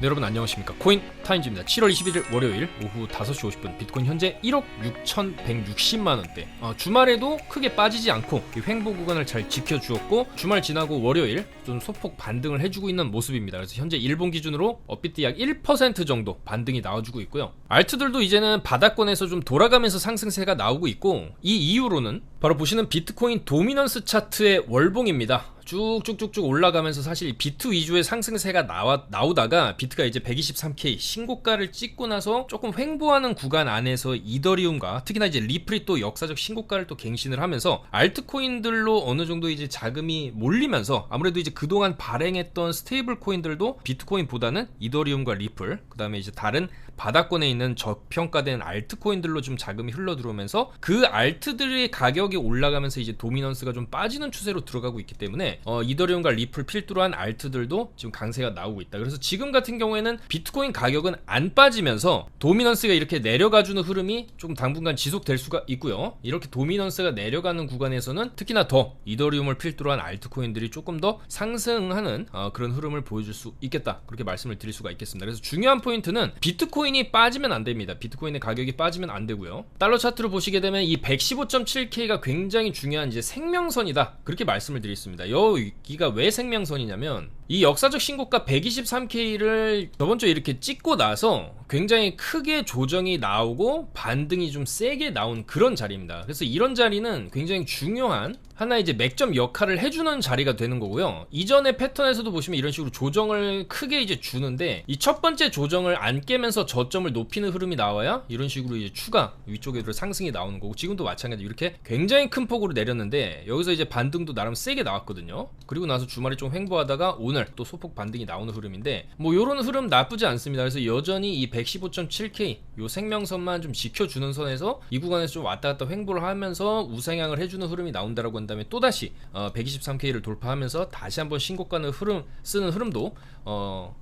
네, 여러분 안녕하십니까. 코인 타임즈입니다. 7월 21일 월요일 오후 5시 50분 비트코인 현재 1억 6,160만원대. 주말에도 크게 빠지지 않고 이 횡보 구간을 잘 지켜주었고, 주말 지나고 월요일 좀 소폭 반등을 해주고 있는 모습입니다. 그래서 현재 일본 기준으로 업비트 약 1% 정도 반등이 나와주고 있고요. 알트들도 이제는 바닥권에서 좀 돌아가면서 상승세가 나오고 있고, 이 이유로는 바로 보시는 비트코인 도미넌스 차트의 월봉입니다. 쭉쭉쭉쭉 올라가면서 사실 비트 위주의 상승세가 나오다가 비트가 이제 123K 신고가를 찍고 나서 조금 횡보하는 구간 안에서 이더리움과 특히나 이제 리플이 또 역사적 신고가를 또 갱신을 하면서 알트코인들로 어느 정도 이제 자금이 몰리면서 아무래도 이제 그동안 발행했던 스테이블 코인들도 비트코인보다는 이더리움과 리플, 그 다음에 이제 다른 바닥권에 있는 저평가된 알트코인들로 좀 자금이 흘러 들어오면서 그 알트들의 가격이 올라가면서 이제 도미넌스가 좀 빠지는 추세로 들어가고 있기 때문에 이더리움과 리플 필두로 한 알트들도 지금 강세가 나오고 있다. 그래서 지금 같은 경우에는 비트코인 가격은 안 빠지면서 도미넌스가 이렇게 내려가주는 흐름이 조금 당분간 지속될 수가 있고요. 이렇게 도미넌스가 내려가는 구간에서는 특히나 더 이더리움을 필두로 한 알트코인들이 조금 더 상승하는 그런 흐름을 보여줄 수 있겠다, 그렇게 말씀을 드릴 수가 있겠습니다. 그래서 중요한 포인트는 비트코인이 빠지면 안 됩니다. 비트코인의 가격이 빠지면 안 되고요. 달러 차트를 보시게 되면 이 115.7K가 굉장히 중요한 이제 생명선이다, 그렇게 말씀을 드리겠습니다. 여기가 왜 생명선이냐면 이 역사적 신고가 123K를 저번 주에 이렇게 찍고 나서 굉장히 크게 조정이 나오고 반등이 좀 세게 나온 그런 자리입니다. 그래서 이런 자리는 굉장히 중요한 하나의 이제 맥점 역할을 해주는 자리가 되는 거고요. 이전의 패턴에서도 보시면 이런 식으로 조정을 크게 이제 주는데, 이 첫 번째 조정을 안 깨면서 저점을 높이는 흐름이 나와야 이런 식으로 이제 추가 위쪽에 상승이 나오는 거고, 지금도 마찬가지 이렇게 굉장히 큰 폭으로 내렸는데 여기서 이제 반등도 나름 세게 나왔거든요. 그리고 나서 주말에 좀 횡보하다가 오늘 또 소폭 반등이 나오는 흐름인데, 뭐 요런 흐름 나쁘지 않습니다. 그래서 여전히 이 115.7K 요 생명선만 좀 지켜주는 선에서 이 구간에서 좀 왔다 갔다 횡보를 하면서 우상향을 해주는 흐름이 나온다라고 한다면 또다시 123K를 돌파하면서 다시 한번 신고가는 쓰는 흐름도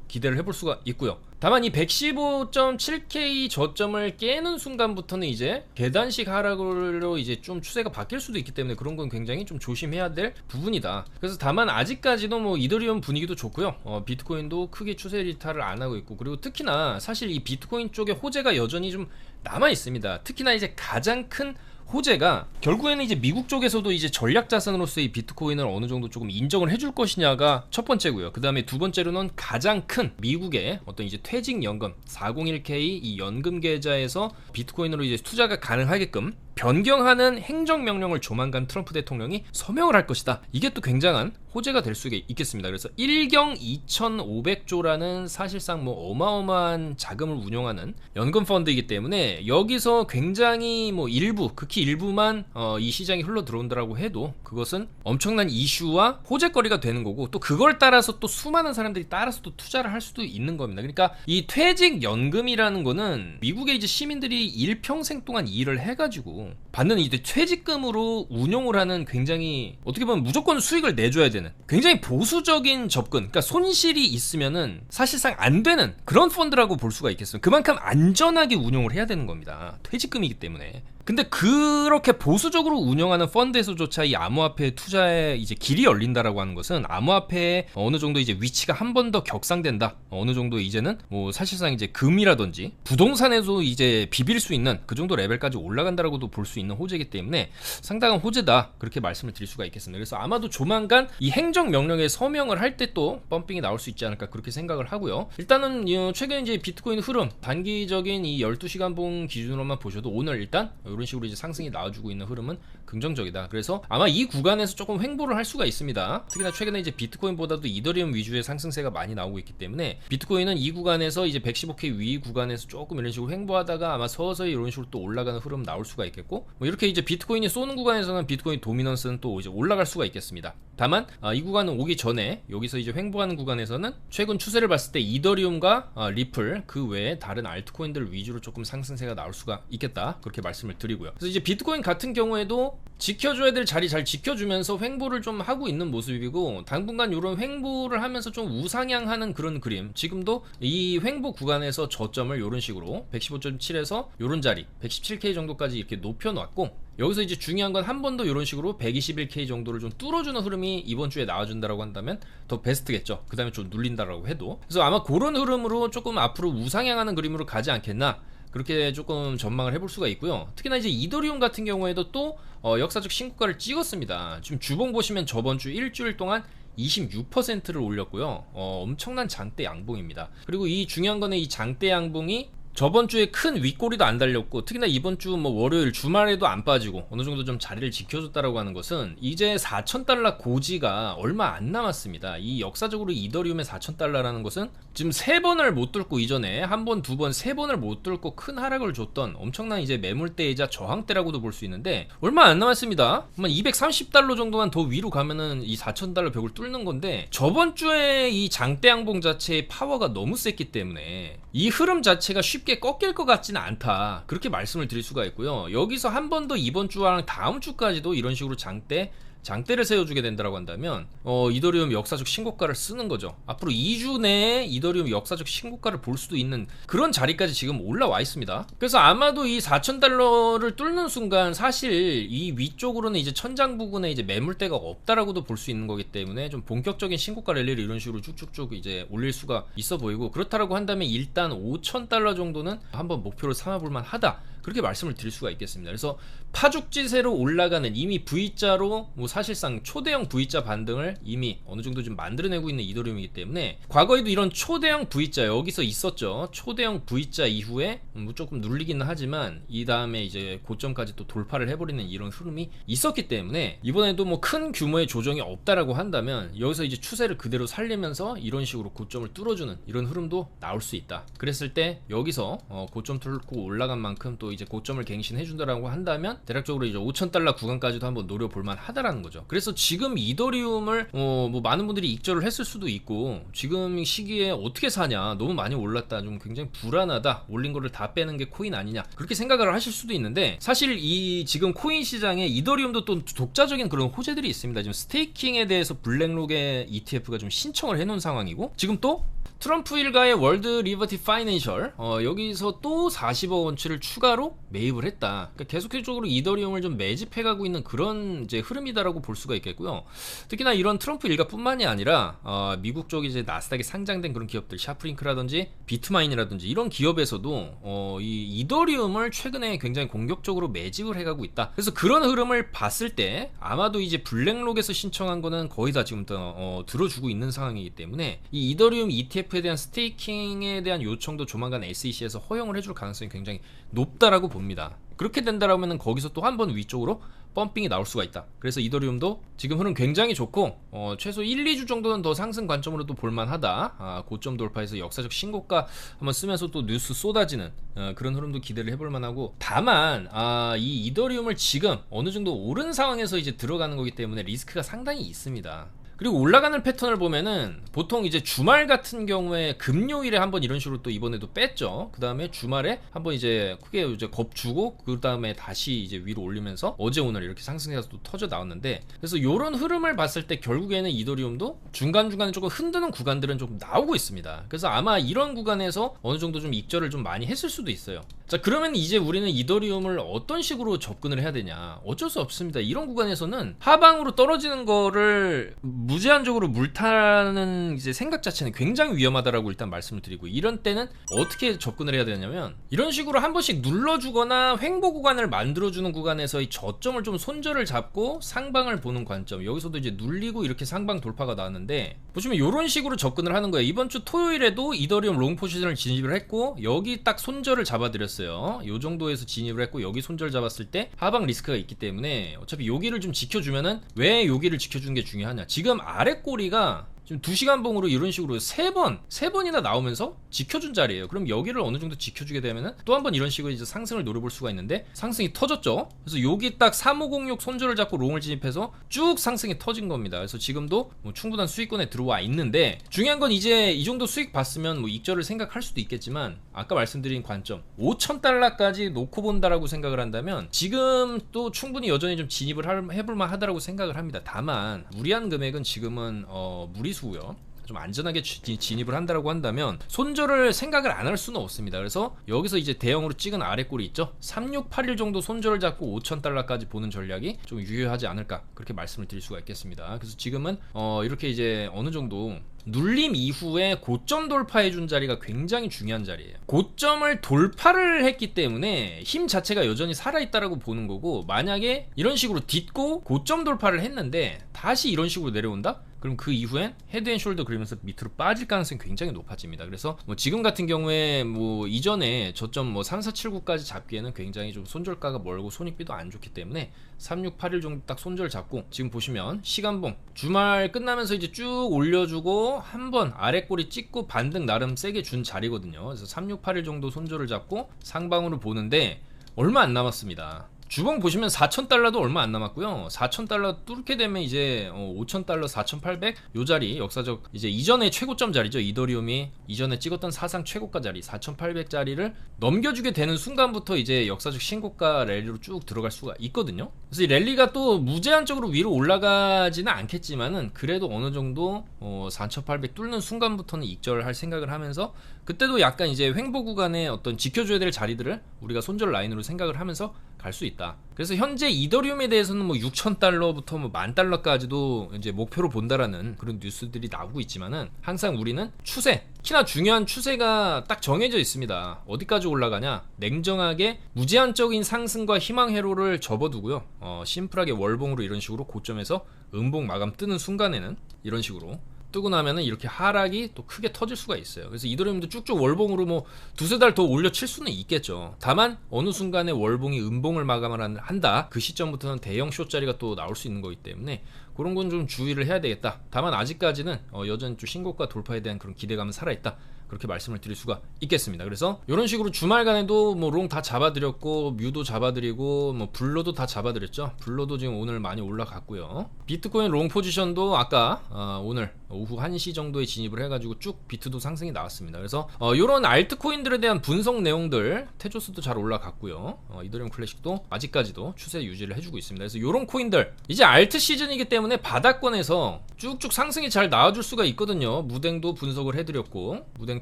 기대를 해볼 수가 있고요. 다만 이 115.7K 저점을 깨는 순간부터는 이제 계단식 하락으로 이제 좀 추세가 바뀔 수도 있기 때문에 그런 건 굉장히 좀 조심해야 될 부분이다. 그래서 다만 아직까지도 뭐 이더리움 분위기도 좋고요. 비트코인도 크게 추세 리타를 안 하고 있고, 그리고 특히나 사실 이 비트코인 쪽에 호재가 여전히 좀 남아 있습니다. 특히나 이제 가장 큰 호재가 결국에는 이제 미국 쪽에서도 이제 전략 자산으로서의 비트코인을 어느 정도 조금 인정을 해줄 것이냐가 첫 번째고요. 그 다음에 두 번째로는 가장 큰 미국의 어떤 이제 퇴직연금 401K 이 연금 계좌에서 비트코인으로 이제 투자가 가능하게끔 변경하는 행정명령을 조만간 트럼프 대통령이 서명을 할 것이다. 이게 또 굉장한 호재가 될 수가 있겠습니다. 그래서 1경 2,500조라는 사실상 뭐 어마어마한 자금을 운용하는 연금 펀드이기 때문에 여기서 굉장히 뭐 일부, 극히 일부만 이 시장이 흘러 들어온다라고 해도 그것은 엄청난 이슈와 호재거리가 되는 거고, 또 그걸 따라서 또 수많은 사람들이 따라서 또 투자를 할 수도 있는 겁니다. 그러니까 이 퇴직연금이라는 거는 미국의 이제 시민들이 일평생 동안 일을 해가지고 받는 이제 퇴직금으로 운용을 하는, 굉장히 어떻게 보면 무조건 수익을 내줘야 되는 굉장히 보수적인 접근, 그러니까 손실이 있으면은 사실상 안 되는 그런 펀드라고 볼 수가 있겠습니다. 그만큼 안전하게 운용을 해야 되는 겁니다. 퇴직금이기 때문에. 근데 그렇게 보수적으로 운영하는 펀드에서조차 이 암호화폐 투자에 이제 길이 열린다라고 하는 것은 암호화폐에 어느 정도 이제 위치가 한 번 더 격상된다, 어느 정도 이제는 뭐 사실상 이제 금이라든지 부동산에도 이제 비빌 수 있는 그 정도 레벨까지 올라간다라고도 볼 수 있는 호재이기 때문에 상당한 호재다, 그렇게 말씀을 드릴 수가 있겠습니다. 그래서 아마도 조만간 이 행정명령에 서명을 할 때 또 펌핑이 나올 수 있지 않을까, 그렇게 생각을 하고요. 일단은 최근 이제 비트코인 흐름 단기적인 이 12시간 봉 기준으로만 보셔도 오늘 일단 이런 식으로 이제 상승이 나와주고 있는 흐름은 긍정적이다. 그래서 아마 이 구간에서 조금 횡보를 할 수가 있습니다. 특히나 최근에 이제 비트코인보다도 이더리움 위주의 상승세가 많이 나오고 있기 때문에 비트코인은 이 구간에서 이제 115K 위 구간에서 조금 이런 식으로 횡보하다가 아마 서서히 이런 식으로 또 올라가는 흐름 나올 수가 있겠고, 뭐 이렇게 이제 비트코인이 쏘는 구간에서는 비트코인 도미넌스는 또 이제 올라갈 수가 있겠습니다. 다만 이 구간은 오기 전에 여기서 이제 횡보하는 구간에서는 최근 추세를 봤을 때 이더리움과 리플 그 외에 다른 알트코인들 위주로 조금 상승세가 나올 수가 있겠다, 그렇게 말씀을 드리고요. 그래서 이제 비트코인 같은 경우에도 지켜줘야 될 자리 잘 지켜주면서 횡보를 좀 하고 있는 모습이고, 당분간 이런 횡보를 하면서 좀 우상향하는 그런 그림. 지금도 이 횡보 구간에서 저점을 이런 식으로 115.7에서 이런 자리 117K 정도까지 이렇게 높여놨고, 여기서 이제 중요한 건 한 번 더 이런 식으로 121K 정도를 좀 뚫어주는 흐름이 이번 주에 나와준다라고 한다면 더 베스트겠죠. 그 다음에 좀 눌린다라고 해도. 그래서 아마 그런 흐름으로 조금 앞으로 우상향하는 그림으로 가지 않겠나, 그렇게 조금 전망을 해볼 수가 있고요. 특히나 이제 이더리움 같은 경우에도 또 역사적 신고가를 찍었습니다. 지금 주봉 보시면 저번 주 일주일 동안 26%를 올렸고요. 엄청난 장대 양봉입니다. 그리고 이 중요한 거는 이 장대 양봉이 저번 주에 큰 윗꼬리도 안 달렸고, 특히나 이번 주 뭐 월요일 주말에도 안 빠지고 어느 정도 좀 자리를 지켜줬다라고 하는 것은 이제 4,000달러 고지가 얼마 안 남았습니다. 이 역사적으로 이더리움의 4,000달러라는 것은 지금 3번을 못 뚫고, 이전에 한 번, 두 번, 3번을 못 뚫고 큰 하락을 줬던 엄청난 이제 매물대이자 저항대라고도 볼 수 있는데, 얼마 안 남았습니다. 230달러 정도만 더 위로 가면은 이 4,000달러 벽을 뚫는 건데, 저번 주에 이 장대 양봉 자체의 파워가 너무 셌기 때문에 이 흐름 자체가 쉽게 꺾일 것 같지는 않다, 그렇게 말씀을 드릴 수가 있고요. 여기서 한 번 더 이번 주랑 다음 주까지도 이런 식으로 장대를 세워주게 된다라고 한다면 이더리움 역사적 신고가를 쓰는 거죠. 앞으로 2주 내에 이더리움 역사적 신고가를 볼 수도 있는 그런 자리까지 지금 올라와 있습니다. 그래서 아마도 이 4,000달러를 뚫는 순간 사실 이 위쪽으로는 이제 천장 부근에 이제 매물대가 없다라고도 볼 수 있는 거기 때문에 좀 본격적인 신고가 랠리를 이런 식으로 쭉쭉쭉 이제 올릴 수가 있어 보이고, 그렇다라고 한다면 일단 5,000달러 정도는 한번 목표로 삼아볼 만하다, 그렇게 말씀을 드릴 수가 있겠습니다. 그래서 파죽지세로 올라가는 이미 V자로 사실상 초대형 V자 반등을 이미 어느 정도 좀 만들어내고 있는 이더리움이기 때문에, 과거에도 이런 초대형 V자 여기서 있었죠. 초대형 V자 이후에 조금 눌리기는 하지만 이 다음에 이제 고점까지 또 돌파를 해버리는 이런 흐름이 있었기 때문에, 이번에도 뭐 큰 규모의 조정이 없다라고 한다면 여기서 이제 추세를 그대로 살리면서 이런 식으로 고점을 뚫어주는 이런 흐름도 나올 수 있다. 그랬을 때 여기서 고점 뚫고 올라간 만큼 또 이제 고점을 갱신해준다라고 한다면 대략적으로 이제 5,000달러 구간까지도 한번 노려볼만 하다라는 거죠. 그래서 지금 이더리움을 뭐 많은 분들이 익절을 했을 수도 있고, 지금 시기에 어떻게 사냐, 너무 많이 올랐다, 좀 굉장히 불안하다, 올린 거를 다 빼는 게 코인 아니냐, 그렇게 생각을 하실 수도 있는데, 사실 이 지금 코인 시장에 이더리움도 또 독자적인 그런 호재들이 있습니다. 지금 스테이킹에 대해서 블랙록의 ETF가 좀 신청을 해놓은 상황이고, 지금 또 트럼프 일가의 월드 리버티 파이낸셜 여기서 또 40억 원치를 추가로 매입을 했다. 그러니까 계속적으로 이더리움을 좀 매집해가고 있는 그런 이제 흐름이다라고 볼 수가 있겠고요. 특히나 이런 트럼프 일가뿐만이 아니라 미국 쪽 이제 나스닥에 상장된 그런 기업들, 샤프링크라든지 비트마인이라든지 이런 기업에서도 이 이더리움을 최근에 굉장히 공격적으로 매집을 해가고 있다. 그래서 그런 흐름을 봤을 때 아마도 이제 블랙록에서 신청한 거는 거의 다 지금 들어주고 있는 상황이기 때문에, 이 이더리움 ETF에 대한 스테이킹에 대한 요청도 조만간 SEC에서 허용을 해줄 가능성이 굉장히 높다라고 봅니다. 그렇게 된다라면 거기서 또 한 번 위쪽으로 펌핑이 나올 수가 있다. 그래서 이더리움도 지금 흐름 굉장히 좋고, 최소 1, 2주 정도는 더 상승 관점으로도 볼만하다. 고점 돌파해서 역사적 신고가 한번 쓰면서 또 뉴스 쏟아지는 그런 흐름도 기대를 해볼 만하고, 다만 이 이더리움을 지금 어느 정도 오른 상황에서 이제 들어가는 거기 때문에 리스크가 상당히 있습니다. 그리고 올라가는 패턴을 보면은 보통 이제 주말 같은 경우에 금요일에 한번 이런 식으로 또 이번에도 뺐죠. 그 다음에 주말에 한번 이제 크게 이제 겁주고, 그 다음에 다시 이제 위로 올리면서 어제 오늘 이렇게 상승해서 또 터져 나왔는데, 그래서 이런 흐름을 봤을 때 결국에는 이더리움도 중간중간에 조금 흔드는 구간들은 조금 나오고 있습니다. 그래서 아마 이런 구간에서 어느 정도 좀 익절을 좀 많이 했을 수도 있어요. 자, 그러면 이제 우리는 이더리움을 어떤 식으로 접근을 해야 되냐? 어쩔 수 없습니다. 이런 구간에서는 하방으로 떨어지는 거를 무제한적으로 물타는 이제 생각 자체는 굉장히 위험하다라고 일단 말씀을 드리고, 이런 때는 어떻게 접근을 해야 되냐면, 이런 식으로 한 번씩 눌러주거나 횡보 구간을 만들어주는 구간에서의 저점을 좀 손절을 잡고 상방을 보는 관점, 여기서도 이제 눌리고 이렇게 상방 돌파가 나왔는데, 보시면 이런 식으로 접근을 하는 거예요. 이번 주 토요일에도 이더리움 롱 포지션을 진입을 했고, 여기 딱 손절을 잡아드렸어요. 요 정도에서 진입을 했고, 여기 손절 잡았을 때 하방 리스크가 있기 때문에 어차피 여기를 좀 지켜주면은, 왜 여기를 지켜주는 게 중요하냐, 지금 아래 꼬리가 지금 2시간 봉으로 이런 식으로 3번이나 나오면서 지켜준 자리예요. 그럼 여기를 어느 정도 지켜주게 되면은 또 한 번 이런 식으로 이제 상승을 노려볼 수가 있는데 상승이 터졌죠. 그래서 여기 딱 3506 손절을 잡고 롱을 진입해서 쭉 상승이 터진 겁니다. 그래서 지금도 뭐 충분한 수익권에 들어와 있는데 중요한 건 이제 이 정도 수익 봤으면 뭐 익절을 생각할 수도 있겠지만 아까 말씀드린 관점 5,000달러까지 놓고 본다라고 생각을 한다면 지금 또 충분히 여전히 좀 진입을 해볼만 하다라고 생각을 합니다. 다만 무리한 금액은 지금은 무리수고요. 좀 안전하게 진입을 한다라고 한다면 손절을 생각을 안 할 수는 없습니다. 그래서 여기서 이제 대형으로 찍은 아랫골이 있죠. 3681 정도 손절을 잡고 5,000달러까지 보는 전략이 좀 유효하지 않을까 그렇게 말씀을 드릴 수가 있겠습니다. 그래서 지금은 이렇게 이제 어느 정도 눌림 이후에 고점 돌파해준 자리가 굉장히 중요한 자리예요. 고점을 돌파를 했기 때문에 힘 자체가 여전히 살아있다라고 보는 거고, 만약에 이런 식으로 딛고 고점 돌파를 했는데 다시 이런 식으로 내려온다? 그럼 그 이후엔 헤드앤숄더 그리면서 밑으로 빠질 가능성이 굉장히 높아집니다. 그래서 뭐 지금 같은 경우에 뭐 이전에 저점 뭐 3479까지 잡기에는 굉장히 좀 손절가가 멀고 손익비도 안 좋기 때문에 3681 정도 딱 손절 잡고, 지금 보시면 시간봉 주말 끝나면서 이제 쭉 올려주고 한번 아랫꼬리 찍고 반등 나름 세게 준 자리거든요. 그래서 3681 정도 손절을 잡고 상방으로 보는데 얼마 안 남았습니다. 주봉 보시면 4,000달러도 얼마 안 남았고요. 4,000달러 뚫게 되면 이제 5,000달러, 4,800 요 자리 역사적 이제 이전의 최고점 자리죠. 이더리움이 이전에 찍었던 사상 최고가 자리 4,800 자리를 넘겨주게 되는 순간부터 이제 역사적 신고가 랠리로 쭉 들어갈 수가 있거든요. 그래서 이 랠리가 또 무제한적으로 위로 올라가지는 않겠지만은 그래도 어느 정도 4,800 뚫는 순간부터는 익절할 생각을 하면서, 그때도 약간 이제 횡보 구간의 어떤 지켜줘야 될 자리들을 우리가 손절 라인으로 생각을 하면서 갈 수 있다. 그래서 현재 이더리움에 대해서는 뭐 6,000달러부터 뭐 10,000달러까지도 이제 목표로 본다라는 그런 뉴스들이 나오고 있지만은 항상 우리는 추세, 특히나 중요한 추세가 딱 정해져 있습니다. 어디까지 올라가냐? 냉정하게 무제한적인 상승과 희망 회로를 접어두고요. 심플하게 월봉으로 이런 식으로 고점에서 음봉 마감 뜨는 순간에는 이런 식으로 뜨고 나면은 이렇게 하락이 또 크게 터질 수가 있어요. 그래서 이더리움도 쭉쭉 월봉으로 뭐 두세 달 더 올려칠 수는 있겠죠. 다만 어느 순간에 월봉이 음봉을 마감을 한다, 그 시점부터는 대형 숏자리가 또 나올 수 있는 거기 때문에 그런 건 좀 주의를 해야 되겠다. 다만 아직까지는 여전히 좀 신고가 돌파에 대한 그런 기대감은 살아있다, 그렇게 말씀을 드릴 수가 있겠습니다. 그래서 이런 식으로 주말간에도 뭐 롱 다 잡아드렸고, 뮤도 잡아드리고, 뭐 블러도 다 잡아드렸죠. 블러도 지금 오늘 많이 올라갔고요. 비트코인 롱 포지션도 아까 오늘 오후 1시 정도에 진입을 해가지고 쭉 비트도 상승이 나왔습니다. 그래서 이런 알트코인들에 대한 분석 내용들, 테조스도 잘 올라갔고요. 이더리움 클래식도 아직까지도 추세 유지를 해주고 있습니다. 그래서 이런 코인들 이제 알트 시즌이기 때문에 바닥권에서 쭉쭉 상승이 잘 나와줄 수가 있거든요. 무댕도 분석을 해드렸고, 무댕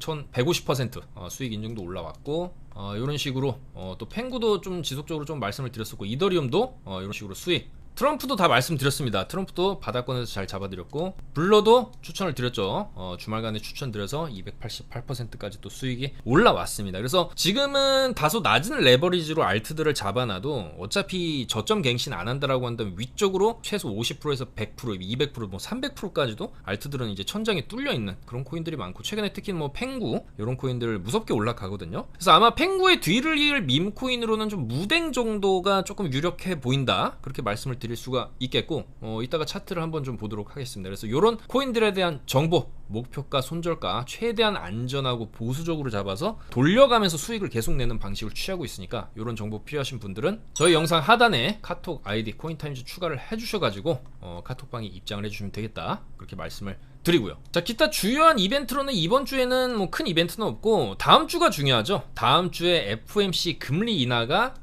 150% 수익 인증도 올라왔고, 이런 식으로 또 펭구도 좀 지속적으로 좀 말씀을 드렸었고, 이더리움도 이런 식으로 수익, 트럼프도 다 말씀드렸습니다. 트럼프도 바닥권에서 잘 잡아드렸고, 블러도 추천을 드렸죠. 주말간에 추천드려서 288%까지 또 수익이 올라왔습니다. 그래서 지금은 다소 낮은 레버리지로 알트들을 잡아놔도 어차피 저점 갱신 안 한다라고 한다면 위쪽으로 최소 50%에서 100%, 200%, 뭐 300%까지도 알트들은 이제 천장에 뚫려 있는 그런 코인들이 많고, 최근에 특히 뭐 펭구 이런 코인들 무섭게 올라가거든요. 그래서 아마 펭구의 뒤를 이을 밈 코인으로는 좀 무댕 정도가 조금 유력해 보인다, 그렇게 말씀을 드릴 수가 있겠고, 이따가 차트를 한번 좀 보도록 하겠습니다. 그래서 이런 코인들에 대한 정보, 목표가, 손절가 최대한 안전하고 보수적으로 잡아서 돌려가면서 수익을 계속 내는 방식을 취하고 있으니까, 이런 정보 필요하신 분들은 저희 영상 하단에 카톡 아이디 코인타임즈 추가를 해주셔가지고 카톡방에 입장을 해주시면 되겠다, 그렇게 말씀을 드리고요. 자, 기타 주요한 이벤트로는 이번 주에는 뭐 큰 이벤트는 없고, 다음 주가 중요하죠. 다음 주에 FOMC 금리 인하가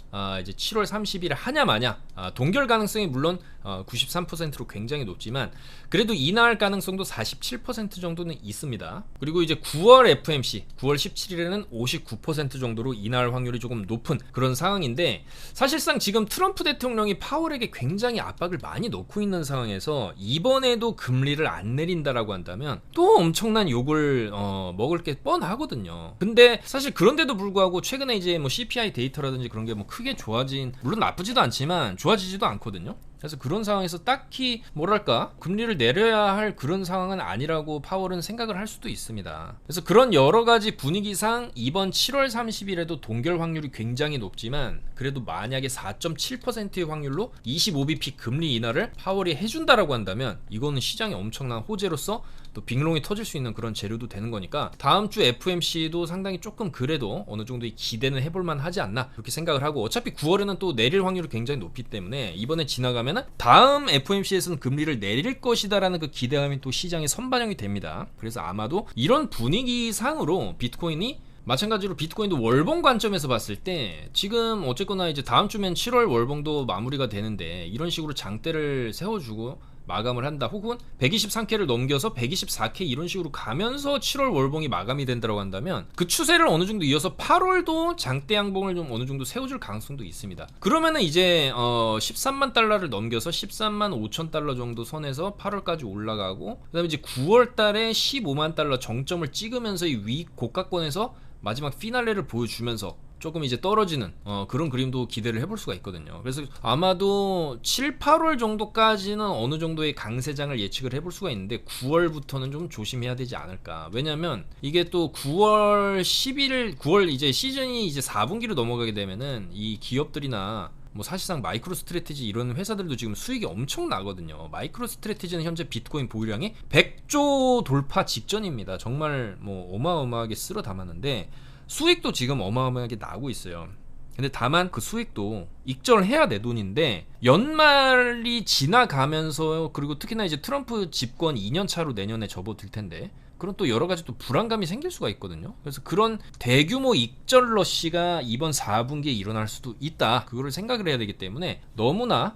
이제 7월 30일에 하냐 마냐, 동결 가능성이 물론 93%로 굉장히 높지만 그래도 인하할 가능성도 47% 정도는 있습니다. 그리고 이제 9월 FOMC 9월 17일에는 59% 정도로 인하할 확률이 조금 높은 그런 상황인데, 사실상 지금 트럼프 대통령이 파월에게 굉장히 압박을 많이 넣고 있는 상황에서 이번에도 금리를 안 내린다라고 한다면 또 엄청난 욕을 먹을 게 뻔하거든요. 근데 사실 그런데도 불구하고 최근에 이제 뭐 CPI 데이터라든지 그런 게 뭐 크게 좋아진, 물론 나쁘지도 않지만 좋아지지도 않거든요. 그래서 그런 상황에서 딱히 뭐랄까 금리를 내려야 할 그런 상황은 아니라고 파월은 생각을 할 수도 있습니다. 그래서 그런 여러 가지 분위기상 이번 7월 30일에도 동결 확률이 굉장히 높지만 그래도 만약에 4.7%의 확률로 25bp 금리 인하를 파월이 해준다라고 한다면 이거는 시장에 엄청난 호재로서 또 빅롱이 터질 수 있는 그런 재료도 되는 거니까 다음 주 FOMC도 상당히 조금 그래도 어느 정도의 기대는 해볼만 하지 않나 그렇게 생각을 하고 어차피 9월에는 또 내릴 확률이 굉장히 높기 때문에 이번에 지나가면은 다음 FOMC에서는 금리를 내릴 것이다라는 그 기대감이 또 시장에 선반영이 됩니다. 그래서 아마도 이런 분위기상으로 비트코인이 마찬가지로 비트코인도 월봉 관점에서 봤을 때 지금 어쨌거나 이제 다음 주면 7월 월봉도 마무리가 되는데 이런 식으로 장대를 세워주고 마감을 한다 혹은 123K를 넘겨서 124K 이런 식으로 가면서 7월 월봉이 마감이 된다고 한다면 그 추세를 어느 정도 이어서 8월도 장대 양봉을 좀 어느 정도 세워줄 가능성도 있습니다. 그러면은 이제 13만 달러를 넘겨서 13만 5천 달러 정도 선에서 8월까지 올라가고 그 다음에 이제 9월 달에 15만 달러 정점을 찍으면서 이 위 고가권에서 마지막 피날레를 보여주면서 조금 이제 떨어지는 그런 그림도 기대를 해볼 수가 있거든요. 그래서 아마도 7, 8월 정도까지는 어느 정도의 강세장을 예측을 해볼 수가 있는데 9월부터는 좀 조심해야 되지 않을까. 왜냐면 이게 또 9월 11일 9월 이제 시즌이 이제 4분기로 넘어가게 되면은 이 기업들이나 뭐 사실상 마이크로 스트래티지 이런 회사들도 지금 수익이 엄청 나거든요. 마이크로 스트래티지는 현재 비트코인 보유량이 100조 돌파 직전입니다. 정말 뭐 어마어마하게 쓸어 담았는데 수익도 지금 어마어마하게 나고 있어요. 근데 다만 그 수익도 익절해야 내 돈인데 연말이 지나가면서 그리고 특히나 이제 트럼프 집권 2년 차로 내년에 접어들 텐데 그런 또 여러 가지 또 불안감이 생길 수가 있거든요. 그래서 그런 대규모 익절 러시가 이번 4분기에 일어날 수도 있다. 그거를 생각을 해야 되기 때문에 너무나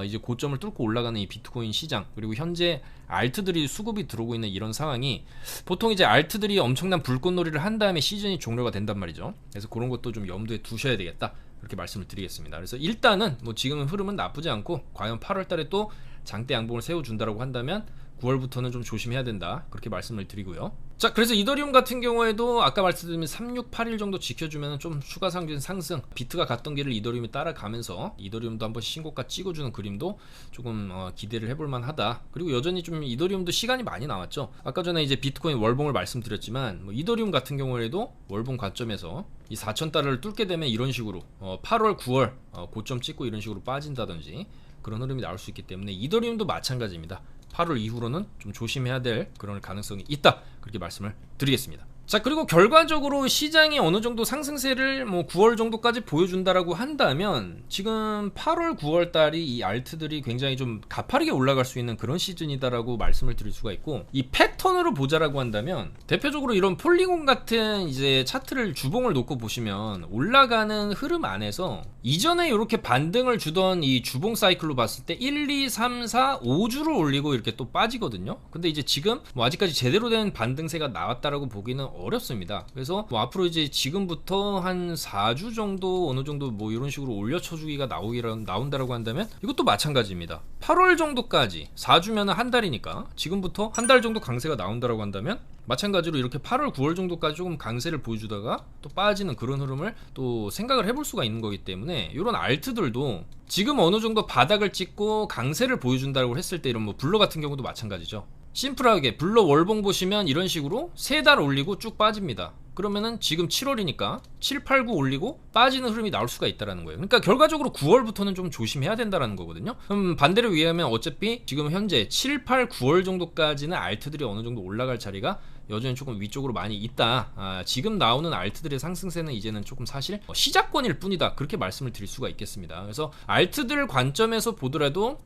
이제 고점을 뚫고 올라가는 이 비트코인 시장 그리고 현재 알트들이 수급이 들어오고 있는 이런 상황이 보통 이제 알트들이 엄청난 불꽃놀이를 한 다음에 시즌이 종료가 된단 말이죠. 그래서 그런 것도 좀 염두에 두셔야 되겠다. 그렇게 말씀을 드리겠습니다. 그래서 일단은 뭐 지금은 흐름은 나쁘지 않고 과연 8월 달에 또 장대 양봉을 세워준다라고 한다면 9월부터는 좀 조심해야 된다 그렇게 말씀을 드리고요. 자, 그래서 이더리움 같은 경우에도 아까 말씀드린 3681 정도 지켜주면 좀 추가상진 상승 비트가 갔던 길을 이더리움이 따라가면서 이더리움도 한번 신고가 찍어주는 그림도 조금 기대를 해볼만 하다. 그리고 여전히 좀 이더리움도 시간이 많이 남았죠. 아까 전에 이제 비트코인 월봉을 말씀드렸지만 뭐 이더리움 같은 경우에도 월봉 관점에서 이 4,000달러를 뚫게 되면 이런 식으로 8월 9월 고점 찍고 이런 식으로 빠진다든지 그런 흐름이 나올 수 있기 때문에 이더리움도 마찬가지입니다. 8월 이후로는 좀 조심해야 될 그런 가능성이 있다 그렇게 말씀을 드리겠습니다. 자, 그리고 결과적으로 시장이 어느 정도 상승세를 뭐 9월 정도까지 보여준다라고 한다면 지금 8월 9월 달이 이 알트들이 굉장히 좀 가파르게 올라갈 수 있는 그런 시즌이다라고 말씀을 드릴 수가 있고 이 패턴으로 보자라고 한다면 대표적으로 이런 폴리곤 같은 이제 차트를 주봉을 놓고 보시면 올라가는 흐름 안에서 이전에 이렇게 반등을 주던 이 주봉 사이클로 봤을 때 1, 2, 3, 4, 5주를 올리고 이렇게 또 빠지거든요. 근데 이제 지금 뭐 아직까지 제대로 된 반등세가 나왔다라고 보기는 어렵습니다. 그래서 뭐 앞으로 이제 지금부터 한 4주 정도 어느 정도 뭐 이런 식으로 올려쳐주기가 나온다라고 한다면 이것도 마찬가지입니다. 8월 정도까지 4주면 한 달이니까 지금부터 한 달 정도 강세가 나온다라고 한다면 마찬가지로 이렇게 8월 9월 정도까지 조금 강세를 보여주다가 또 빠지는 그런 흐름을 또 생각을 해볼 수가 있는 거기 때문에 이런 알트들도 지금 어느 정도 바닥을 찍고 강세를 보여준다고 했을 때 이런 뭐 블러 같은 경우도 마찬가지죠. 심플하게 블러 월봉 보시면 이런 식으로 3달 올리고 쭉 빠집니다. 그러면은 지금 7월이니까 7, 8, 9 올리고 빠지는 흐름이 나올 수가 있다는 거예요. 그러니까 결과적으로 9월부터는 좀 조심해야 된다는 거거든요. 그럼 반대로 이해하면 어차피 지금 현재 7, 8, 9월 정도까지는 알트들이 어느 정도 올라갈 자리가 여전히 조금 위쪽으로 많이 있다. 지금 나오는 알트들의 상승세는 이제는 조금 사실 시작권일 뿐이다. 그렇게 말씀을 드릴 수가 있겠습니다. 그래서 알트들 관점에서 보더라도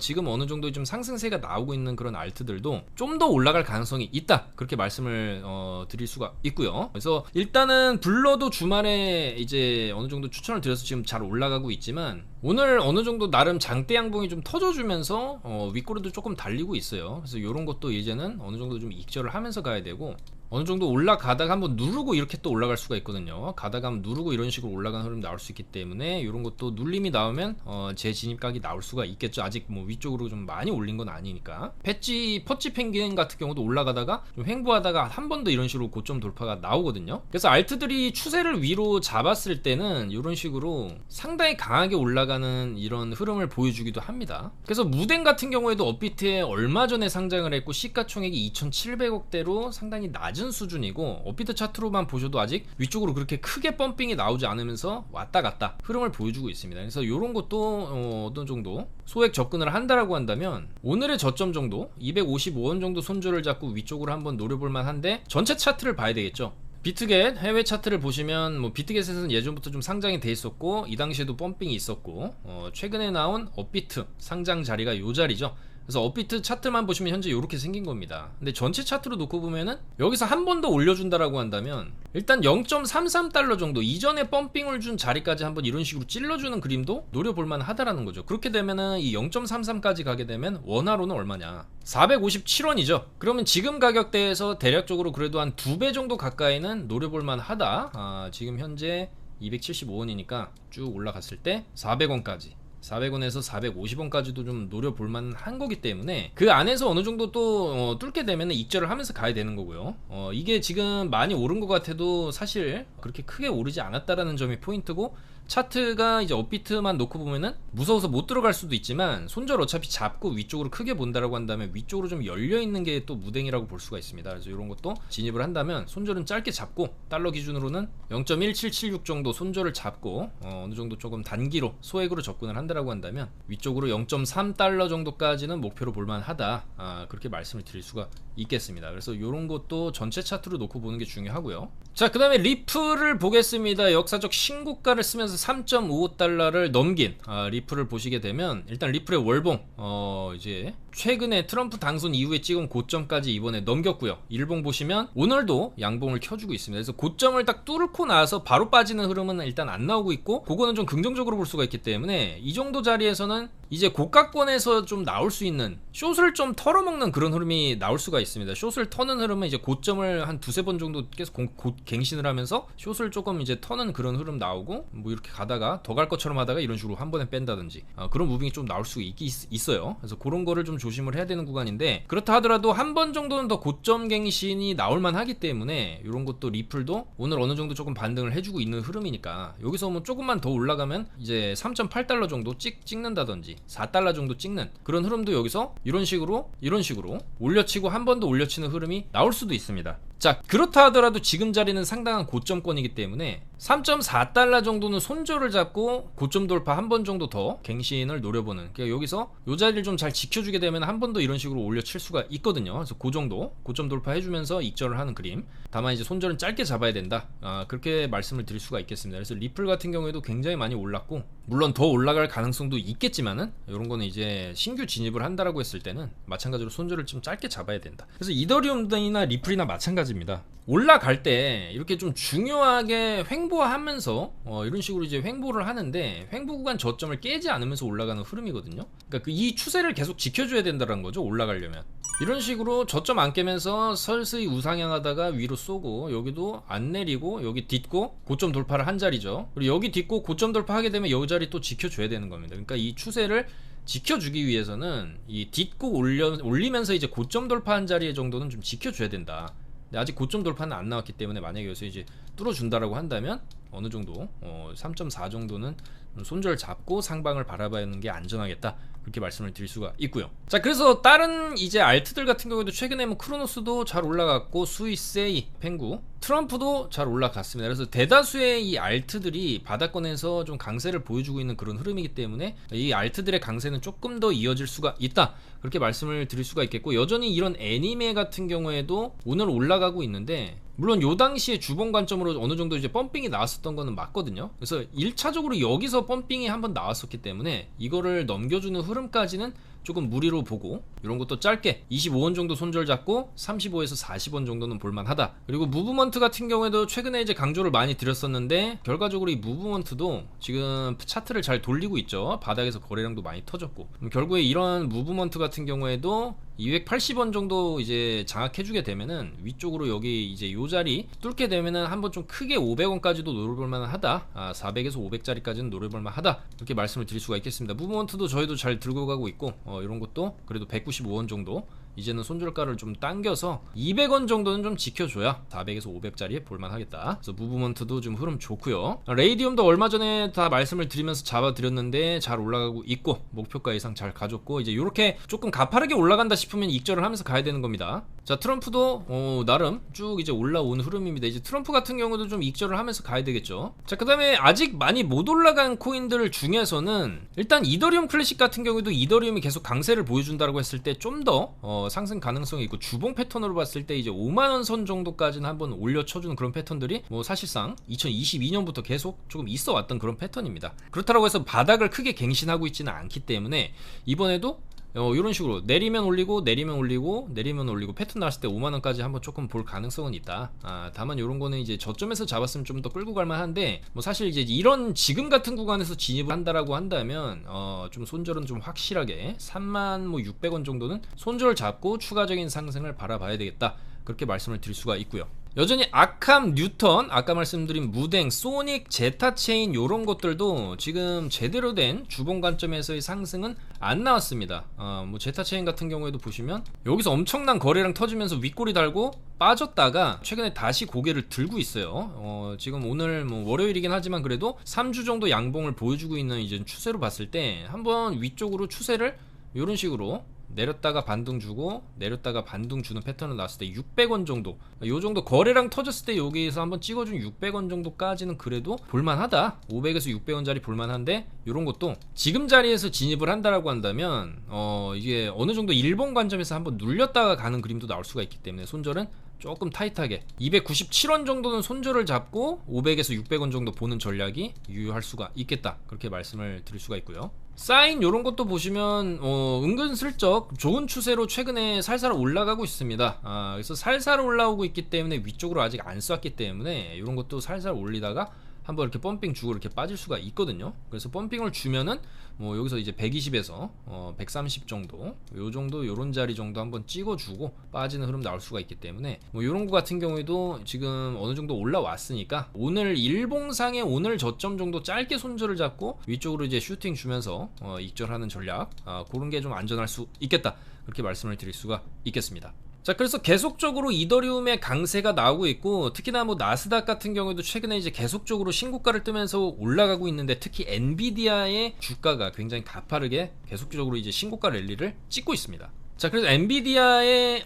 지금 어느 정도 좀 상승세가 나오고 있는 그런 알트들도 좀 더 올라갈 가능성이 있다. 그렇게 말씀을 드릴 수가 있고요. 그래서 일단은 블러도 주말에 이제 어느 정도 추천을 드려서 지금 잘 올라가고 있지만 오늘 어느 정도 나름 장대 양봉이 좀 터져주면서 윗꼬리도 조금 달리고 있어요. 그래서 이런 것도 이제는 어느 정도 좀 익절을 하면서 가야 되고 어느 정도 올라가다가 한번 누르고 이렇게 또 올라갈 수가 있거든요. 가다가 한번 누르고 이런 식으로 올라가는 흐름 나올 수 있기 때문에 이런 것도 눌림이 나오면 재진입각이 나올 수가 있겠죠. 아직 뭐 위쪽으로 좀 많이 올린 건 아니니까. 퍼치 펭귄 같은 경우도 올라가다가 좀 횡보하다가 한 번 더 이런 식으로 고점 돌파가 나오거든요. 그래서 알트들이 추세를 위로 잡았을 때는 이런 식으로 상당히 강하게 올라가는 이런 흐름을 보여주기도 합니다. 그래서 무덴 같은 경우에도 업비트에 얼마 전에 상장을 했고 시가총액이 2,700억대로 상당히 낮은 수준이고, 업비트 차트로만 보셔도 아직 위쪽으로 그렇게 크게 펌핑이 나오지 않으면서 왔다 갔다 흐름을 보여주고 있습니다. 그래서 이런 것도 어느 정도 소액 접근을 한다라고 한다면 오늘의 저점 정도 255원 정도 손절을 잡고 위쪽으로 한번 노려볼만 한데, 전체 차트를 봐야 되겠죠. 비트겟 해외 차트를 보시면 뭐 비트겟에서는 예전부터 좀 상장이 돼 있었고 이 당시에도 펌핑이 있었고, 최근에 나온 업비트 상장 자리가 요 자리죠. 그래서 업비트 차트만 보시면 현재 이렇게 생긴 겁니다. 근데 전체 차트로 놓고 보면은 여기서 한 번 더 올려준다라고 한다면 일단 0.33달러 정도 이전에 펌핑을 준 자리까지 한번 이런 식으로 찔러주는 그림도 노려볼만 하다라는 거죠. 그렇게 되면은 이 0.33까지 가게 되면 원화로는 얼마냐, 457원이죠. 그러면 지금 가격대에서 대략적으로 그래도 한 2배 정도 가까이는 노려볼만 하다. 지금 현재 275원이니까 쭉 올라갔을 때 400원까지, 400원에서 450원까지도 좀 노려볼만 한 거기 때문에 그 안에서 어느 정도 또 뚫게 되면 익절을 하면서 가야 되는 거고요. 이게 지금 많이 오른 것 같아도 사실 그렇게 크게 오르지 않았다라는 점이 포인트고, 차트가 이제 업비트만 놓고 보면은 무서워서 못 들어갈 수도 있지만 손절 어차피 잡고 위쪽으로 크게 본다라고 한다면 위쪽으로 좀 열려있는 게 또 무댕이라고 볼 수가 있습니다. 그래서 이런 것도 진입을 한다면 손절은 짧게 잡고 달러 기준으로는 0.1776 정도 손절을 잡고 어느 정도 조금 단기로 소액으로 접근을 한다라고 한다면 위쪽으로 0.3달러 정도까지는 목표로 볼만 하다. 그렇게 말씀을 드릴 수가 있겠습니다. 그래서 이런 것도 전체 차트로 놓고 보는 게 중요하고요. 자, 그 다음에 리플을 보겠습니다. 역사적 신고가를 쓰면서 3.55달러를 넘긴 리플을 보시게 되면 일단 리플의 월봉 이제 최근에 트럼프 당선 이후에 찍은 고점까지 이번에 넘겼고요. 일봉 보시면 오늘도 양봉을 켜주고 있습니다. 그래서 고점을 딱 뚫고 나서 바로 빠지는 흐름은 일단 안 나오고 있고, 그거는 좀 긍정적으로 볼 수가 있기 때문에 이 정도 자리에서는 이제 고가권에서 좀 나올 수 있는 숏을 좀 털어먹는 그런 흐름이 나올 수가 있습니다. 숏을 터는 흐름은 이제 고점을 한 두세 번 정도 계속 갱신을 하면서 숏을 조금 이제 터는 그런 흐름 나오고, 뭐 이렇게 가다가 더 갈 것처럼 하다가 이런 식으로 한 번에 뺀다든지 그런 무빙이 좀 나올 수 있어요. 그래서 그런 거를 좀 조심을 해야 되는 구간인데, 그렇다 하더라도 한 번 정도는 더 고점 갱신이 나올 만하기 때문에 이런 것도 리플도 오늘 어느 정도 조금 반등을 해주고 있는 흐름이니까 여기서 뭐 조금만 더 올라가면 이제 3.8달러 정도 찍는다든지 4달러 정도 찍는 그런 흐름도 여기서 이런 식으로 올려치고 한 번 더 올려치는 흐름이 나올 수도 있습니다. 자, 그렇다 하더라도 지금 자리는 상당한 고점권이기 때문에 3.4달러 정도는 손절을 잡고 고점 돌파 한 번 정도 더 갱신을 노려보는, 그러니까 여기서 요 자리를 좀 잘 지켜주게 되면 한 번 더 이런 식으로 올려칠 수가 있거든요. 그래서 그 정도 고점 돌파해주면서 익절을 하는 그림. 다만 이제 손절은 짧게 잡아야 된다. 그렇게 말씀을 드릴 수가 있겠습니다. 그래서 리플 같은 경우에도 굉장히 많이 올랐고, 물론 더 올라갈 가능성도 있겠지만은 이런 거는 이제 신규 진입을 한다라고 했을 때는 마찬가지로 손절을 좀 짧게 잡아야 된다. 그래서 이더리움이나 리플이나 마찬가지입니다. 올라갈 때 이렇게 좀 중요하게 횡보하면서 이런 식으로 이제 횡보를 하는데, 횡보 구간 저점을 깨지 않으면서 올라가는 흐름이거든요. 그러니까 이 추세를 계속 지켜줘야 된다는 거죠. 올라가려면 이런 식으로 저점 안 깨면서 서서히 우상향하다가 위로 쏘고, 여기도 안 내리고 여기 딛고 고점 돌파를 한 자리죠. 그리고 여기 딛고 고점 돌파하게 되면 여기 자리 또 지켜줘야 되는 겁니다. 그러니까 이 추세를 지켜주기 위해서는 이 딛고 올리면서 이제 고점 돌파한 자리 정도는 좀 지켜줘야 된다. 근데 아직 고점 돌파는 안 나왔기 때문에 만약에 여기서 이제 뚫어준다라고 한다면 어느 정도 3.4 정도는 손절 잡고 상방을 바라봐는 게 안전하겠다, 그렇게 말씀을 드릴 수가 있고요. 자, 그래서 다른 이제 알트들 같은 경우에도 최근에 뭐 크로노스도 잘 올라갔고, 스위세이, 펭구, 트럼프도 잘 올라갔습니다. 그래서 대다수의 이 알트들이 바닥권에서 좀 강세를 보여주고 있는 그런 흐름이기 때문에 이 알트들의 강세는 조금 더 이어질 수가 있다, 그렇게 말씀을 드릴 수가 있겠고, 여전히 이런 애니메 같은 경우에도 오늘 올라가고 있는데, 물론 요 당시에 주봉 관점으로 어느 정도 이제 펌핑이 나왔었던 거는 맞거든요. 그래서 1차적으로 여기서 펌핑이 한번 나왔었기 때문에 이거를 넘겨주는 흐름까지는 조금 무리로 보고, 이런 것도 짧게 25원 정도 손절 잡고 35에서 40원 정도는 볼만하다. 그리고 무브먼트 같은 경우에도 최근에 이제 강조를 많이 드렸었는데, 결과적으로 이 무브먼트도 지금 차트를 잘 돌리고 있죠. 바닥에서 거래량도 많이 터졌고, 결국에 이런 무브먼트 같은 경우에도 280원 정도 이제 장악해주게 되면은 위쪽으로 여기 이제 요 자리 뚫게 되면은 한번 좀 크게 500원까지도 노려볼만 하다. 400에서 500짜리까지는 노려볼만 하다. 이렇게 말씀을 드릴 수가 있겠습니다. 무브먼트도 저희도 잘 들고 가고 있고 이런 것도 그래도 195원 정도 이제는 손절가를 좀 당겨서 200원 정도는 좀 지켜줘야 400에서 500짜리에 볼만하겠다. 그래서 무브먼트도 좀 흐름 좋고요. 레이디움도 얼마 전에 다 말씀을 드리면서 잡아드렸는데 잘 올라가고 있고 목표가 이상 잘 가졌고 이제 이렇게 조금 가파르게 올라간다 싶으면 익절을 하면서 가야 되는 겁니다. 자, 트럼프도 나름 쭉 이제 올라온 흐름입니다. 이제 트럼프 같은 경우도 좀 익절을 하면서 가야 되겠죠. 자, 그 다음에 아직 많이 못 올라간 코인들 중에서는 일단 이더리움 클래식 같은 경우도 이더리움이 계속 강세를 보여준다고 했을 때 좀 더 상승 가능성이 있고 주봉 패턴으로 봤을 때 이제 5만원 선 정도까지는 한번 올려쳐주는 그런 패턴들이 사실상 2022년부터 계속 조금 있어 왔던 그런 패턴입니다. 그렇다고 해서 바닥을 크게 갱신하고 있지는 않기 때문에 이번에도 이런 식으로 내리면 올리고 내리면 올리고 내리면 올리고 패턴 나왔을 때 5만원까지 한번 조금 볼 가능성은 있다. 다만 이런 거는 이제 저점에서 잡았으면 좀 더 끌고 갈만 한데 사실 이제 이런 지금 같은 구간에서 진입을 한다라고 한다면 좀 손절은 좀 확실하게 36,600원 정도는 손절 잡고 추가적인 상승을 바라봐야 되겠다. 그렇게 말씀을 드릴 수가 있고요. 여전히 아캄, 뉴턴, 아까 말씀드린 무댕, 소닉, 제타체인 요런 것들도 지금 제대로 된 주봉 관점에서의 상승은 안 나왔습니다. 제타체인 같은 경우에도 보시면 여기서 엄청난 거래량 터지면서 윗꼬리 달고 빠졌다가 최근에 다시 고개를 들고 있어요. 지금 오늘 월요일이긴 하지만 그래도 3주 정도 양봉을 보여주고 있는 이제 추세로 봤을 때 한번 위쪽으로 추세를 요런 식으로 내렸다가 반등 주고 내렸다가 반등 주는 패턴을 나왔을 때 600원 정도 요 정도 거래량 터졌을 때 여기에서 한번 찍어준 600원 정도까지는 그래도 볼만하다. 500에서 600원짜리 볼만한데 요런 것도 지금 자리에서 진입을 한다라고 한다면 이게 어느 정도 일본 관점에서 한번 눌렸다가 가는 그림도 나올 수가 있기 때문에 손절은 조금 타이트하게 297원 정도는 손절을 잡고 500에서 600원 정도 보는 전략이 유효할 수가 있겠다. 그렇게 말씀을 드릴 수가 있고요. 사인 요런 것도 보시면 은근슬쩍 좋은 추세로 최근에 살살 올라가고 있습니다. 그래서 살살 올라오고 있기 때문에 위쪽으로 아직 안 쐈기 때문에 요런 것도 살살 올리다가 한번 이렇게 펌핑 주고 이렇게 빠질 수가 있거든요. 그래서 펌핑을 주면은 여기서 이제 120에서 130 정도 요 정도 요런 자리 정도 한번 찍어주고 빠지는 흐름 나올 수가 있기 때문에 요런 거 같은 경우에도 지금 어느 정도 올라왔으니까 오늘 일봉상의 오늘 저점 정도 짧게 손절을 잡고 위쪽으로 이제 슈팅 주면서 익절하는 전략 그런 게 좀 안전할 수 있겠다. 그렇게 말씀을 드릴 수가 있겠습니다. 자, 그래서 계속적으로 이더리움의 강세가 나오고 있고 특히나 나스닥 같은 경우에도 최근에 이제 계속적으로 신고가를 뜨면서 올라가고 있는데 특히 엔비디아의 주가가 굉장히 가파르게 계속적으로 이제 신고가 랠리를 찍고 있습니다. 자, 그래서 엔비디아의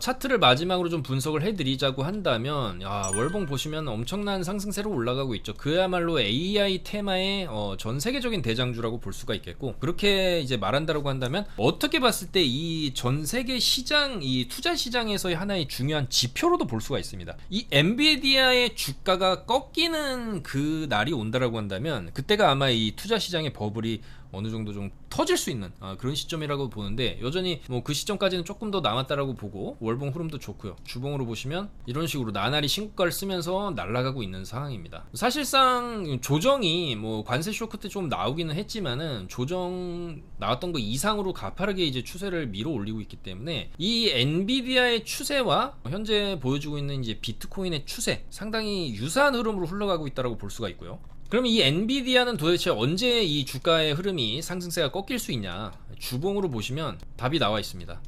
차트를 마지막으로 좀 분석을 해드리자고 한다면 월봉 보시면 엄청난 상승세로 올라가고 있죠. 그야말로 AI 테마의 전 세계적인 대장주라고 볼 수가 있겠고 그렇게 이제 말한다고 한다면 어떻게 봤을 때 이 전 세계 시장 이 투자 시장에서의 하나의 중요한 지표로도 볼 수가 있습니다. 이 엔비디아의 주가가 꺾이는 그 날이 온다라고 한다면 그때가 아마 이 투자 시장의 버블이 어느 정도 좀 터질 수 있는 그런 시점이라고 보는데 여전히 그 시점까지는 조금 더 남았다라고 보고 월봉 흐름도 좋고요. 주봉으로 보시면 이런 식으로 나날이 신고가를 쓰면서 날아가고 있는 상황입니다. 사실상 조정이 관세 쇼크 때 좀 나오기는 했지만은 조정 나왔던 거 이상으로 가파르게 이제 추세를 밀어 올리고 있기 때문에 이 엔비디아의 추세와 현재 보여주고 있는 이제 비트코인의 추세 상당히 유사한 흐름으로 흘러가고 있다라고 볼 수가 있고요. 그럼 이 엔비디아는 도대체 언제 이 주가의 흐름이 상승세가 꺾일 수 있냐? 주봉으로 보시면 답이 나와 있습니다.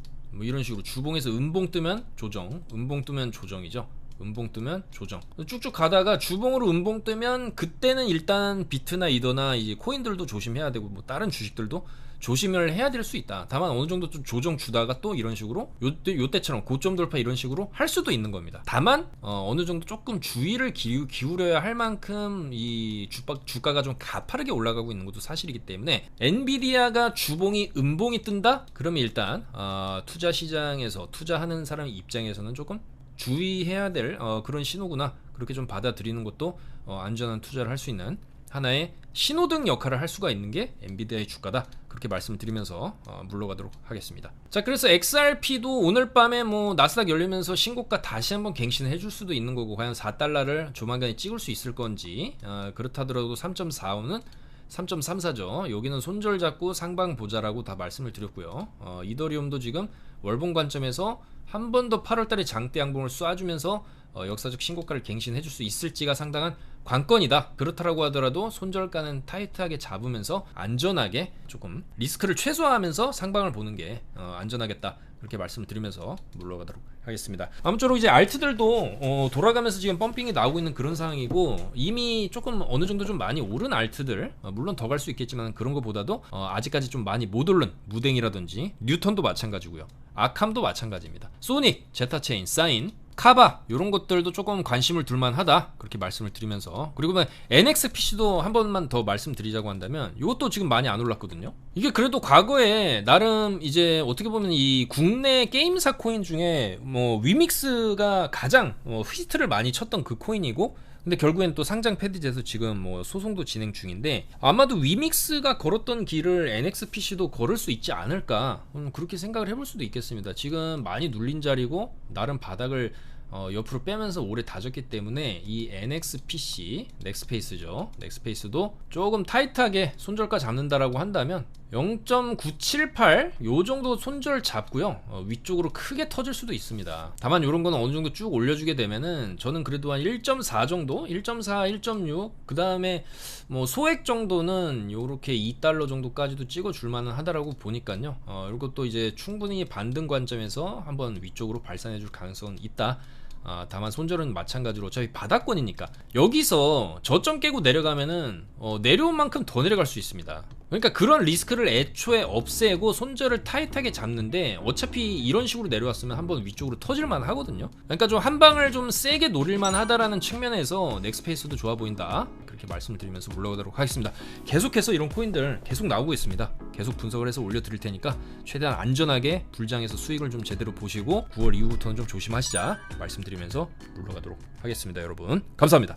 이런 식으로 주봉에서 음봉 뜨면 조정, 음봉 뜨면 조정이죠. 음봉 뜨면 조정. 쭉쭉 가다가 주봉으로 음봉 뜨면 그때는 일단 비트나 이더나 이제 코인들도 조심해야 되고 다른 주식들도 조심을 해야 될 수 있다. 다만 어느 정도 좀 조정 주다가 또 이런 식으로 요때처럼 고점 돌파 이런 식으로 할 수도 있는 겁니다. 다만 어느 정도 조금 주의를 기울여야 할 만큼 이 주가가 좀 가파르게 올라가고 있는 것도 사실이기 때문에 엔비디아가 주봉이 음봉이 뜬다? 그러면 일단 투자 시장에서 투자하는 사람 입장에서는 조금 주의해야 될 그런 신호구나. 그렇게 좀 받아들이는 것도 안전한 투자를 할 수 있는 하나의 신호등 역할을 할 수가 있는 게 엔비디아의 주가다. 그렇게 말씀을 드리면서 물러가도록 하겠습니다. 자, 그래서 XRP도 오늘 밤에 나스닥 열리면서 신고가 다시 한번 갱신을 해줄 수도 있는 거고 과연 4달러를 조만간에 찍을 수 있을 건지 그렇다더라도 3.45는 3.34죠. 여기는 손절 잡고 상방 보자라고 다 말씀을 드렸고요. 이더리움도 지금 월봉 관점에서 한 번 더 8월달에 장대 양봉을 쏴주면서 역사적 신고가를 갱신해줄 수 있을지가 상당한 관건이다. 그렇다라고 하더라도 손절가는 타이트하게 잡으면서 안전하게 조금 리스크를 최소화하면서 상방을 보는 게 안전하겠다. 그렇게 말씀을 드리면서 물러가도록 하겠습니다. 아무쪼록 이제 알트들도 돌아가면서 지금 펌핑이 나오고 있는 그런 상황이고, 이미 조금 어느 정도 좀 많이 오른 알트들, 물론 더 갈 수 있겠지만 그런 것보다도 아직까지 좀 많이 못 오른 무댕이라든지 뉴턴도 마찬가지고요. 아캄도 마찬가지입니다. 소닉, 제타체인, 사인, 카바 이런 것들도 조금 관심을 둘만하다, 그렇게 말씀을 드리면서, 그리고 NXPC도 한 번만 더 말씀드리자고 한다면 이것도 지금 많이 안 올랐거든요. 이게 그래도 과거에 나름 이제 어떻게 보면 이 국내 게임사 코인 중에 뭐 위믹스가 가장 히트를 많이 쳤던 그 코인이고, 근데 결국엔 또 상장 폐지돼서 지금 뭐 소송도 진행 중인데, 아마도 위믹스가 걸었던 길을 NXPC도 걸을 수 있지 않을까, 그렇게 생각을 해볼 수도 있겠습니다. 지금 많이 눌린 자리고 나름 바닥을 옆으로 빼면서 오래 다졌기 때문에 이 NXPC, 넥스페이스죠. 넥스페이스도 조금 타이트하게 손절가 잡는다라고 한다면 0.978 요 정도 손절 잡고요. 위쪽으로 크게 터질 수도 있습니다. 다만 요런 거는 어느 정도 쭉 올려주게 되면은 저는 그래도 한 1.4 정도, 1.4, 1.6, 그 다음에 뭐 소액 정도는 요렇게 2달러 정도까지도 찍어줄 만은 하다라고 보니까요. 이것도 이제 충분히 반등 관점에서 한번 위쪽으로 발산해줄 가능성은 있다. 다만 손절은 마찬가지로 어차피 바닥권이니까 여기서 저점 깨고 내려가면은 내려온 만큼 더 내려갈 수 있습니다. 그러니까 그런 리스크를 애초에 없애고 손절을 타이트하게 잡는데, 어차피 이런 식으로 내려왔으면 한번 위쪽으로 터질만 하거든요. 그러니까 좀 한 방을 좀 세게 노릴만 하다라는 측면에서 넥스페이스도 좋아 보인다, 그렇게 말씀을 드리면서 물러가도록 하겠습니다. 계속해서 이런 코인들 계속 나오고 있습니다. 계속 분석을 해서 올려드릴 테니까 최대한 안전하게 불장에서 수익을 좀 제대로 보시고 9월 이후부터는 좀 조심하시자 말씀드리면서 물러가도록 하겠습니다. 여러분 감사합니다.